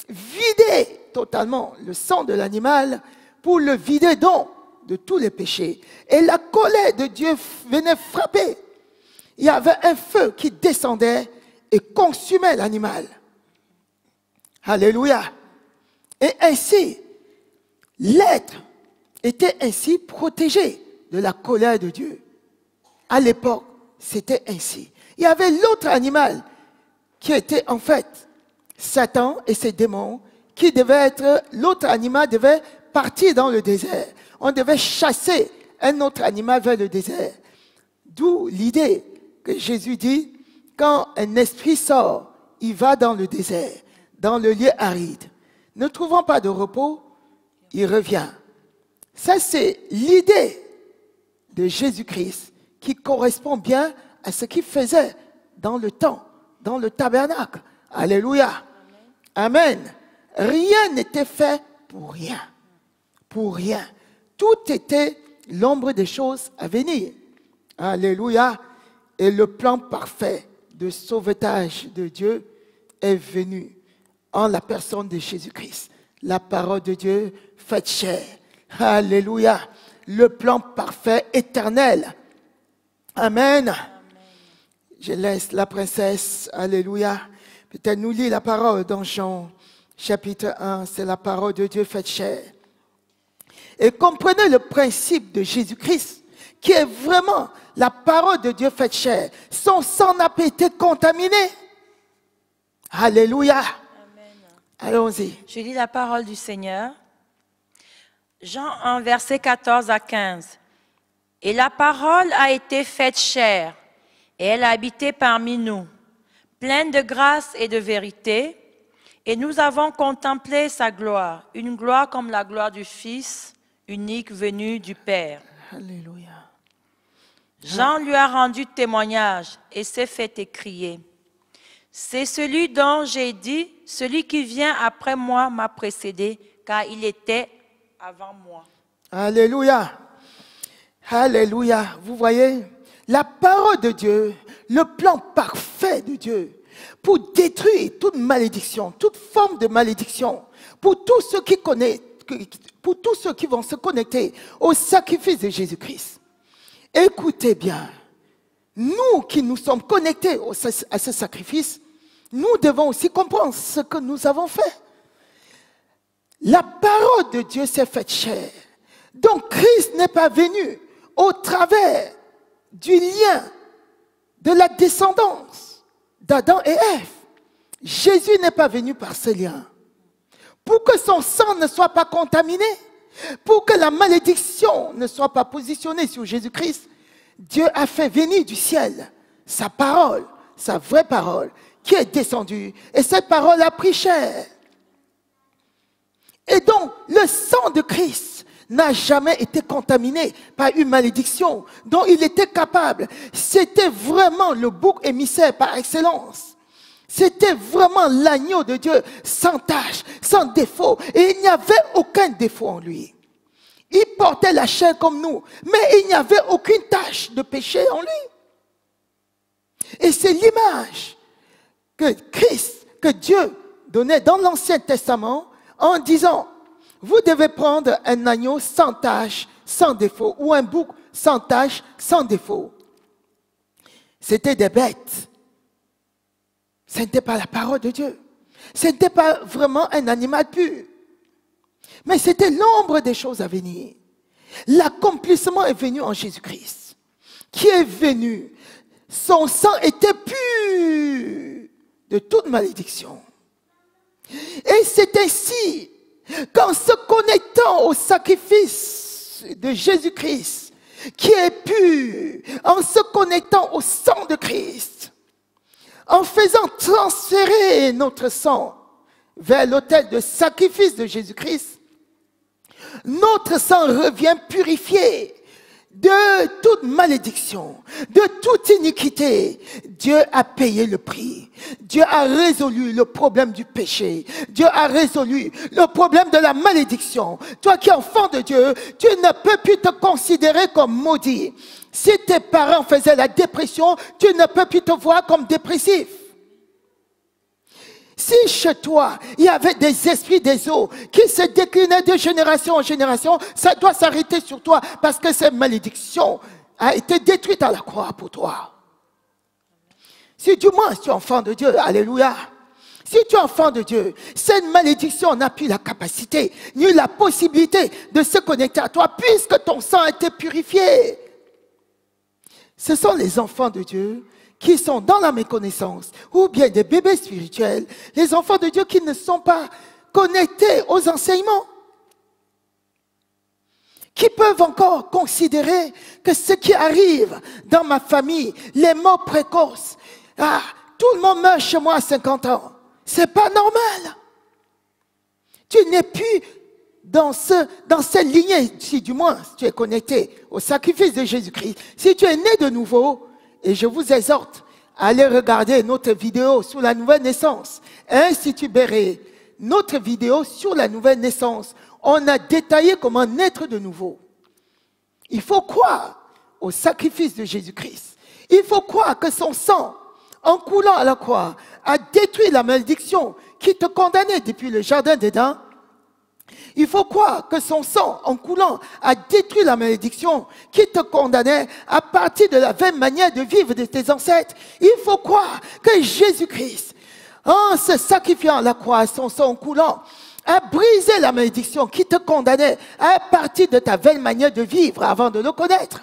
vider totalement le sang de l'animal pour le vider donc de tous les péchés. Et la colère de Dieu venait frapper. Il y avait un feu qui descendait et consumait l'animal. Alléluia. Et ainsi, l'être était ainsi protégé de la colère de Dieu. À l'époque, c'était ainsi. Il y avait l'autre animal qui était en fait Satan et ses démons, qui devait être, l'autre animal devait partir dans le désert. On devait chasser un autre animal vers le désert. D'où l'idée que Jésus dit, quand un esprit sort, il va dans le désert, dans le lieu aride. Ne trouvant pas de repos, il revient. Ça, c'est l'idée de Jésus-Christ qui correspond bien à ce qu'il faisait dans le temps dans le tabernacle. Alléluia. Amen. Rien n'était fait pour rien. Pour rien. Tout était l'ombre des choses à venir. Alléluia. Et le plan parfait de sauvetage de Dieu est venu en la personne de Jésus-Christ. La parole de Dieu faite chair. Alléluia. Le plan parfait éternel. Amen. Amen. Je laisse la princesse. Alléluia. Peut-être nous lire la parole dans Jean chapitre 1. C'est la parole de Dieu faite chair. Et comprenez le principe de Jésus-Christ, qui est vraiment la parole de Dieu faite chair. Son sang n'a pas été contaminé. Alléluia. Amen. Allons-y. Je lis la parole du Seigneur. Jean 1, versets 14 à 15. Et la parole a été faite chair, et elle a habité parmi nous, pleine de grâce et de vérité. Et nous avons contemplé sa gloire, une gloire comme la gloire du Fils unique venu du Père. Alléluia. Jean lui a rendu témoignage et s'est fait écrier. C'est celui dont j'ai dit, celui qui vient après moi m'a précédé, car il était avant moi. Alléluia. Alléluia. Vous voyez, la parole de Dieu, le plan parfait de Dieu, pour détruire toute malédiction, toute forme de malédiction, pour tous ceux qui connaissent, pour tous ceux qui vont se connecter au sacrifice de Jésus-Christ. Écoutez bien, nous qui nous sommes connectés à ce sacrifice, nous devons aussi comprendre ce que nous avons fait. La parole de Dieu s'est faite chair. Donc Christ n'est pas venu au travers du lien de la descendance d'Adam et Ève. Jésus n'est pas venu par ce lien. Pour que son sang ne soit pas contaminé, pour que la malédiction ne soit pas positionnée sur Jésus-Christ, Dieu a fait venir du ciel sa parole, sa vraie parole, qui est descendue. Et cette parole a pris chair. Et donc, le sang de Christ n'a jamais été contaminé par une malédiction dont il était capable. C'était vraiment le bouc émissaire par excellence. C'était vraiment l'agneau de Dieu, sans tache, sans défaut. Et il n'y avait aucun défaut en lui. Il portait la chair comme nous, mais il n'y avait aucune tache de péché en lui. Et c'est l'image que Christ, que Dieu donnait dans l'Ancien Testament en disant, vous devez prendre un agneau sans tache, sans défaut, ou un bouc sans tache, sans défaut. C'était des bêtes. Ce n'était pas la parole de Dieu. Ce n'était pas vraiment un animal pur. Mais c'était l'ombre des choses à venir. L'accomplissement est venu en Jésus-Christ, qui est venu. Son sang était pur de toute malédiction. Et c'est ainsi qu'en se connectant au sacrifice de Jésus-Christ, qui est pur, en se connectant au sang de Christ, en faisant transférer notre sang vers l'autel de sacrifice de Jésus-Christ, notre sang revient purifié de toute malédiction, de toute iniquité. Dieu a payé le prix. Dieu a résolu le problème du péché. Dieu a résolu le problème de la malédiction. Toi qui es enfant de Dieu, tu ne peux plus te considérer comme maudit. Si tes parents faisaient la dépression, tu ne peux plus te voir comme dépressif. Si chez toi, il y avait des esprits des eaux qui se déclinaient de génération en génération, ça doit s'arrêter sur toi parce que cette malédiction a été détruite à la croix pour toi. Si du moins tu es enfant de Dieu, alléluia. Si tu es enfant de Dieu, cette malédiction n'a plus la capacité ni la possibilité de se connecter à toi puisque ton sang a été purifié. Ce sont les enfants de Dieu qui sont dans la méconnaissance, ou bien des bébés spirituels, les enfants de Dieu qui ne sont pas connectés aux enseignements, qui peuvent encore considérer que ce qui arrive dans ma famille, les morts précoces, tout le monde meurt chez moi à 50 ans, c'est pas normal. Tu n'es plus dans cette lignée, si du moins tu es connecté au sacrifice de Jésus-Christ, si tu es né de nouveau, et je vous exhorte allez regarder notre vidéo sur la nouvelle naissance. Institut Béret, notre vidéo sur la nouvelle naissance. On a détaillé comment naître de nouveau. Il faut croire au sacrifice de Jésus-Christ. Il faut croire que son sang, en coulant à la croix, a détruit la malédiction qui te condamnait depuis le jardin d'Éden. Il faut croire que son sang, en coulant, a détruit la malédiction qui te condamnait à partir de la vaine manière de vivre de tes ancêtres. Il faut croire que Jésus-Christ, en se sacrifiant à la croix, son sang en coulant, a brisé la malédiction qui te condamnait à partir de ta vaine manière de vivre avant de le connaître.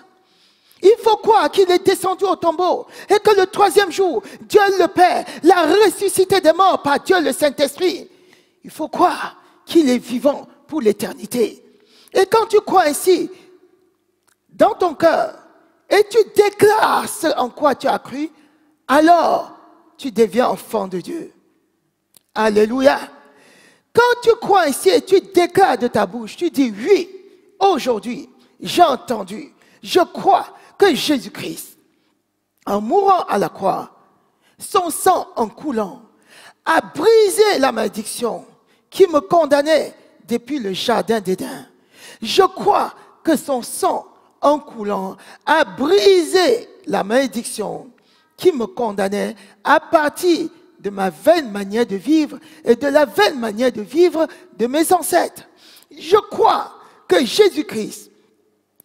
Il faut croire qu'il est descendu au tombeau et que le troisième jour, Dieu le Père l'a ressuscité des morts par Dieu le Saint-Esprit. Il faut croire qu'il est vivant pour l'éternité. Et quand tu crois ainsi, dans ton cœur, et tu déclares ce en quoi tu as cru, alors tu deviens enfant de Dieu. Alléluia. Quand tu crois ainsi et tu déclares de ta bouche, tu dis oui, aujourd'hui, j'ai entendu, je crois que Jésus-Christ, en mourant à la croix, son sang en coulant, a brisé la malédiction qui me condamnait depuis le jardin d'Éden. Je crois que son sang en coulant a brisé la malédiction qui me condamnait à partir de ma vaine manière de vivre et de la vaine manière de vivre de mes ancêtres. Je crois que Jésus-Christ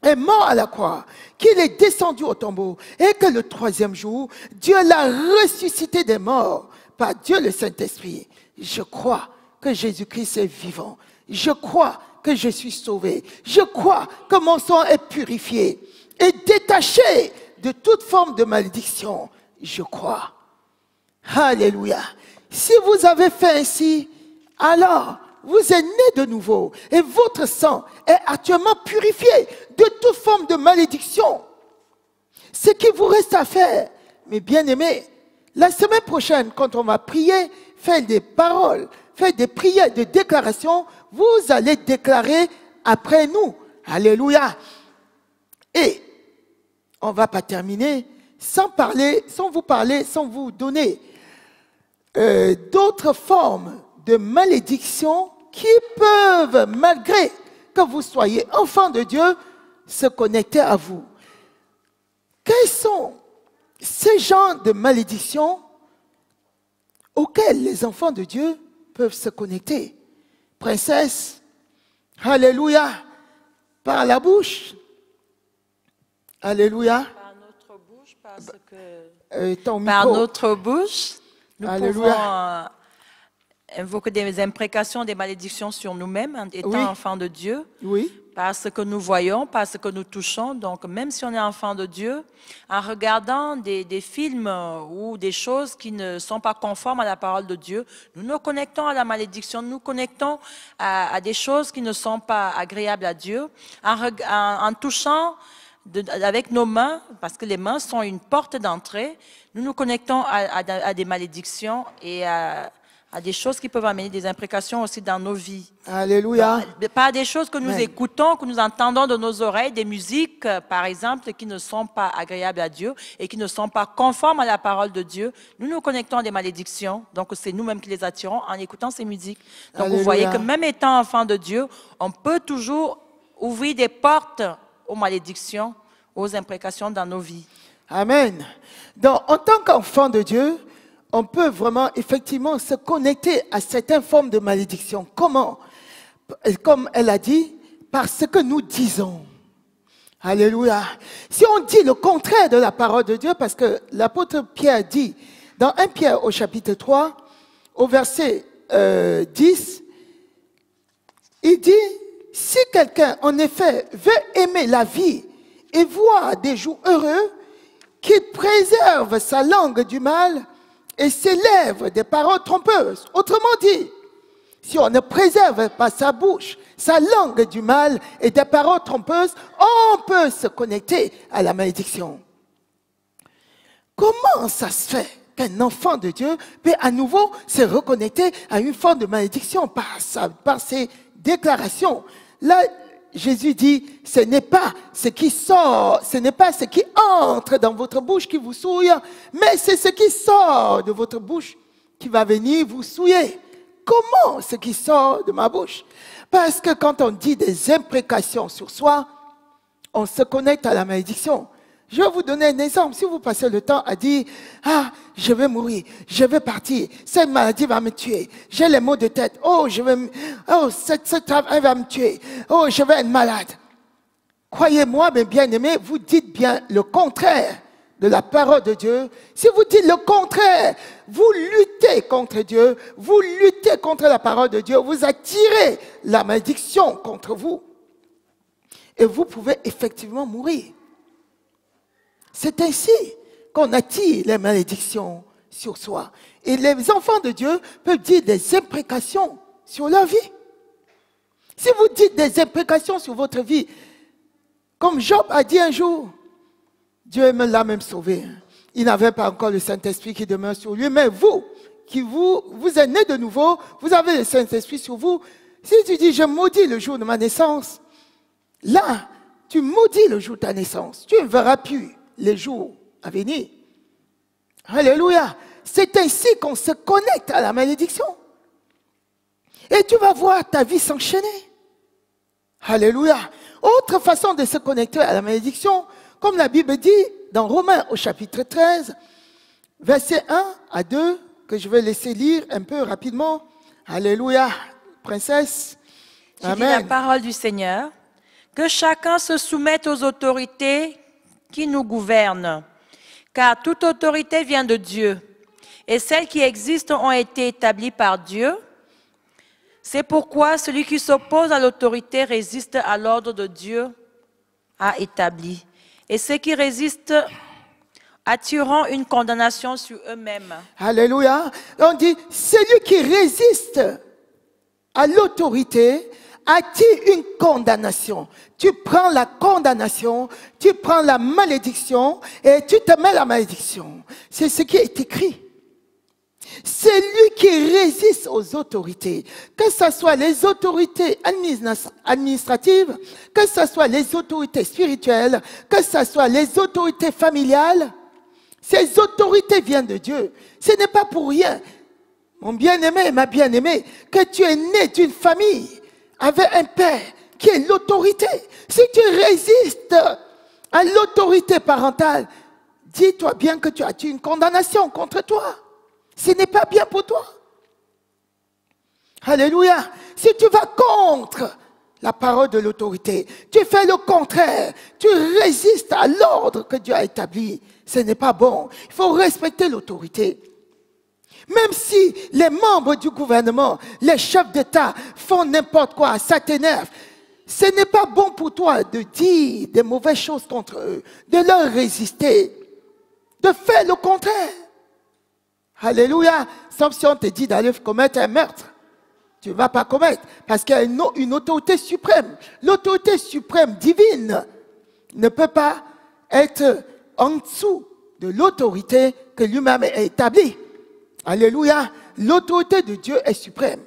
est mort à la croix, qu'il est descendu au tombeau et que le troisième jour, Dieu l'a ressuscité des morts par Dieu le Saint-Esprit. Je crois que Jésus-Christ est vivant. Je crois que je suis sauvé. Je crois que mon sang est purifié et détaché de toute forme de malédiction. Je crois. Alléluia. Si vous avez fait ainsi, alors vous êtes né de nouveau et votre sang est actuellement purifié de toute forme de malédiction. Ce qui vous reste à faire, mes bien-aimés, la semaine prochaine, quand on va prier, faire des paroles, faire des prières, des déclarations, vous allez déclarer après nous. Alléluia. Et on ne va pas terminer sans vous donner d'autres formes de malédiction qui peuvent, malgré que vous soyez enfant de Dieu, se connecter à vous. Quels sont ces genres de malédictions auxquelles les enfants de Dieu peuvent se connecter? Princesse, alléluia, par la bouche. Alléluia. Par notre bouche, parce que Ton micro. par notre bouche, nous Alléluia. pouvons invoquer des imprécations, des malédictions sur nous-mêmes, en étant Oui. enfants de Dieu, Oui, parce que nous voyons, parce que nous touchons. Donc, même si on est enfant de Dieu, en regardant des films ou des choses qui ne sont pas conformes à la parole de Dieu, nous nous connectons à la malédiction, nous nous connectons à des choses qui ne sont pas agréables à Dieu, en touchant avec nos mains, parce que les mains sont une porte d'entrée, nous nous connectons à des malédictions et à des choses qui peuvent amener des imprécations aussi dans nos vies. alléluia. Pas des choses que nous Amen. écoutons, que nous entendons de nos oreilles, des musiques, par exemple, qui ne sont pas agréables à Dieu et qui ne sont pas conformes à la parole de Dieu. Nous nous connectons à des malédictions, donc c'est nous-mêmes qui les attirons en écoutant ces musiques. Donc Alléluia. vous voyez que même étant enfant de Dieu, on peut toujours ouvrir des portes aux malédictions, aux imprécations dans nos vies. Amen. Donc, en tant qu'enfant de Dieu, on peut vraiment, effectivement, se connecter à certaines formes de malédiction. Comment? Comme elle a dit, parce que nous disons. Alléluia. Si on dit le contraire de la parole de Dieu, parce que l'apôtre Pierre dit, dans 1 Pierre au chapitre 3, au verset 10, il dit, si quelqu'un, en effet, veut aimer la vie et voir des jours heureux, qu'il préserve sa langue du mal et ses lèvres des paroles trompeuses. Autrement dit, si on ne préserve pas sa bouche, sa langue du mal et des paroles trompeuses, on peut se connecter à la malédiction. Comment ça se fait qu'un enfant de Dieu peut à nouveau se reconnecter à une forme de malédiction par ses déclarations? Là, Jésus dit, ce n'est pas ce qui sort, ce n'est pas ce qui entre dans votre bouche qui vous souille, mais c'est ce qui sort de votre bouche qui va venir vous souiller. Comment ce qui sort de ma bouche? Parce que quand on dit des imprécations sur soi, on se connecte à la malédiction. Je vais vous donner un exemple. Si vous passez le temps à dire, ah, je vais mourir, je vais partir, cette maladie va me tuer, j'ai les maux de tête, oh, cette travail va me tuer, oh, je vais être malade. Croyez-moi, mes bien-aimés, vous dites bien le contraire de la parole de Dieu. Si vous dites le contraire, vous luttez contre Dieu, vous luttez contre la parole de Dieu, vous attirez la malédiction contre vous. Et vous pouvez effectivement mourir. C'est ainsi qu'on attire les malédictions sur soi. Et les enfants de Dieu peuvent dire des imprécations sur leur vie. Si vous dites des imprécations sur votre vie, comme Job a dit un jour, Dieu l'a même sauvé. Il n'avait pas encore le Saint-Esprit qui demeure sur lui, mais vous, vous êtes né de nouveau, vous avez le Saint-Esprit sur vous. Si tu dis, je maudis le jour de ma naissance, là, tu maudis le jour de ta naissance. Tu ne verras plus les jours à venir. Alléluia. C'est ainsi qu'on se connecte à la malédiction. Et tu vas voir ta vie s'enchaîner. Alléluia. Autre façon de se connecter à la malédiction, comme la Bible dit dans Romains au chapitre 13, versets 1 à 2, que je vais laisser lire un peu rapidement. Alléluia, princesse. Amen. Je dis la parole du Seigneur. Que chacun se soumette aux autorités qui nous gouvernent, car toute autorité vient de Dieu, et celles qui existent ont été établies par Dieu. C'est pourquoi celui qui s'oppose à l'autorité résiste à l'ordre de Dieu a établi. Et ceux qui résistent attireront une condamnation sur eux-mêmes. Alléluia. On dit, celui qui résiste à l'autorité attire une condamnation. Tu prends la condamnation, tu prends la malédiction et tu te mets la malédiction. C'est ce qui est écrit. Celui qui résiste aux autorités, que ce soit les autorités administratives, que ce soit les autorités spirituelles, que ce soit les autorités familiales, ces autorités viennent de Dieu. Ce n'est pas pour rien, mon bien-aimé et ma bien-aimée, que tu es né d'une famille avec un père qui est l'autorité. Si tu résistes à l'autorité parentale, dis-toi bien que tu as une condamnation contre toi. Ce n'est pas bien pour toi. Alléluia. Si tu vas contre la parole de l'autorité, tu fais le contraire, tu résistes à l'ordre que Dieu a établi, ce n'est pas bon. Il faut respecter l'autorité. Même si les membres du gouvernement, les chefs d'État font n'importe quoi, ça t'énerve, ce n'est pas bon pour toi de dire des mauvaises choses contre eux, de leur résister, de faire le contraire. Alléluia. Sauf si on te dit d'aller commettre un meurtre. Tu ne vas pas commettre. Parce qu'il y a une autorité suprême. L'autorité suprême divine ne peut pas être en dessous de l'autorité que lui-même a établie. Alléluia. L'autorité de Dieu est suprême.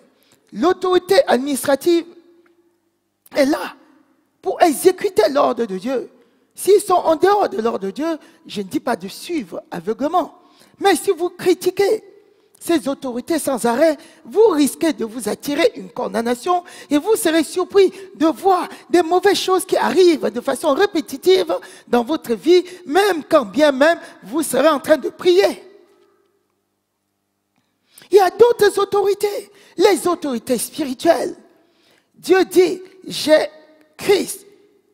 L'autorité administrative est là pour exécuter l'ordre de Dieu. S'ils sont en dehors de l'ordre de Dieu, je ne dis pas de suivre aveuglement. Mais si vous critiquez ces autorités sans arrêt, vous risquez de vous attirer une condamnation et vous serez surpris de voir des mauvaises choses qui arrivent de façon répétitive dans votre vie, même quand bien même vous serez en train de prier. Il y a d'autres autorités, les autorités spirituelles. Dieu dit, Christ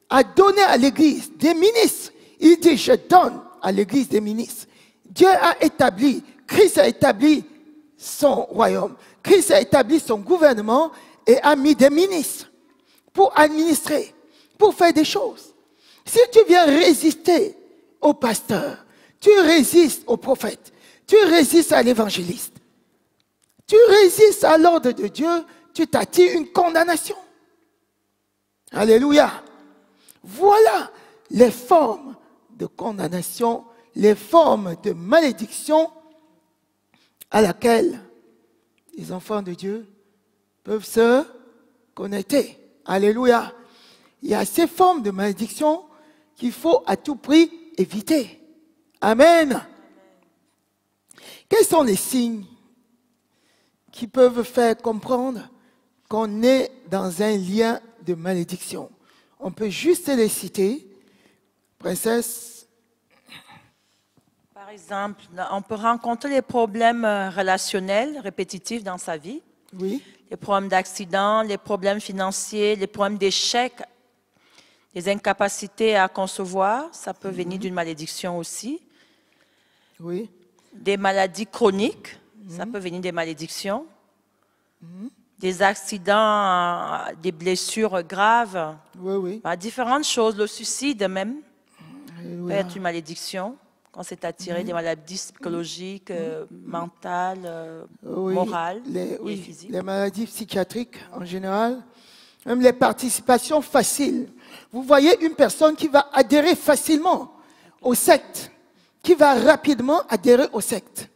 a donné à l'Église des ministres. Il dit, je donne à l'Église des ministres. Dieu a établi, Christ a établi son royaume. Christ a établi son gouvernement et a mis des ministres pour administrer, pour faire des choses. Si tu viens résister au pasteur, tu résistes au prophète, tu résistes à l'évangéliste, tu résistes à l'ordre de Dieu, tu t'attires une condamnation. Alléluia. Voilà les formes de condamnation, les formes de malédiction à laquelle les enfants de Dieu peuvent se connecter. Alléluia. Il y a ces formes de malédiction qu'il faut à tout prix éviter. Amen. Quels sont les signes qui peuvent faire comprendre qu'on est dans un lien de malédiction? On peut juste les citer. Princesse. Par exemple, on peut rencontrer des problèmes relationnels répétitifs dans sa vie. Oui. Les problèmes d'accident, les problèmes financiers, les problèmes d'échec, les incapacités à concevoir, ça peut venir d'une malédiction aussi. Oui. Des maladies chroniques, ça peut venir des malédictions. Des accidents, des blessures graves, Oui, oui. différentes choses, le suicide même peut Alléluia. être une malédiction quand c'est attiré des maladies psychologiques, mentales, Oui, morales et oui, physiques. les maladies psychiatriques en général, même les participations faciles. Vous voyez une personne qui va adhérer facilement aux sectes, qui va rapidement adhérer aux sectes.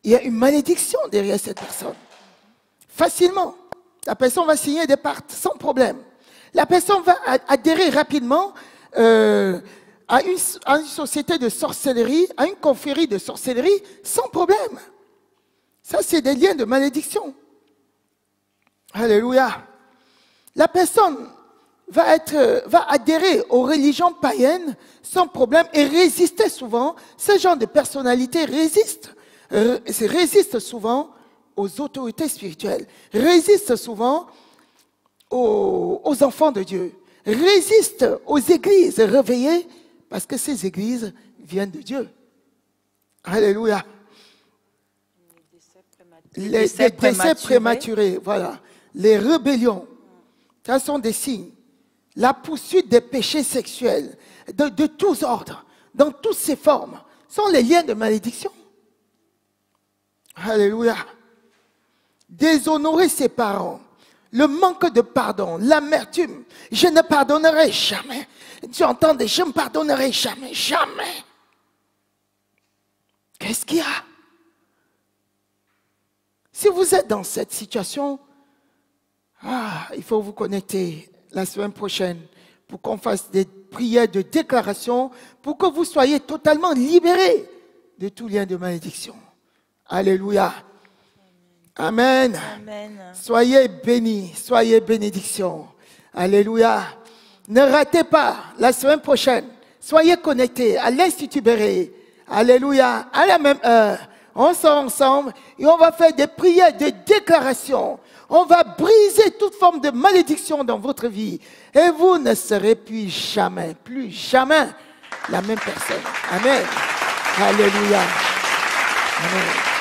Il y a une malédiction derrière cette personne. Facilement. La personne va signer des pactes sans problème. La personne va adhérer rapidement à une société de sorcellerie, à une confrérie de sorcellerie, sans problème. Ça, c'est des liens de malédiction. Alléluia. La personne va adhérer aux religions païennes sans problème et résister souvent. Ce genre de personnalité résiste souvent aux autorités spirituelles, résiste souvent aux enfants de Dieu, résiste aux églises réveillées parce que ces églises viennent de Dieu. Alléluia. Les décès prématurés, voilà. Les rébellions, ça sont des signes. La poursuite des péchés sexuels, de tous ordres, dans toutes ces formes, sont les liens de malédiction. Alléluia. Déshonorer ses parents, le manque de pardon, l'amertume. Je ne pardonnerai jamais. Tu entends, je ne pardonnerai jamais, jamais. Qu'est-ce qu'il y a? Si vous êtes dans cette situation, il faut vous connecter la semaine prochaine pour qu'on fasse des prières de déclaration, pour que vous soyez totalement libérés de tout lien de malédiction. Alléluia. Amen. Amen. Soyez bénis, soyez bénédictions. Alléluia. Ne ratez pas la semaine prochaine. Soyez connectés à l'Institut Béret. Alléluia. À la même heure. On sort ensemble et on va faire des prières de déclaration. On va briser toute forme de malédiction dans votre vie. Et vous ne serez plus jamais la même personne. Amen. Alléluia. Amen.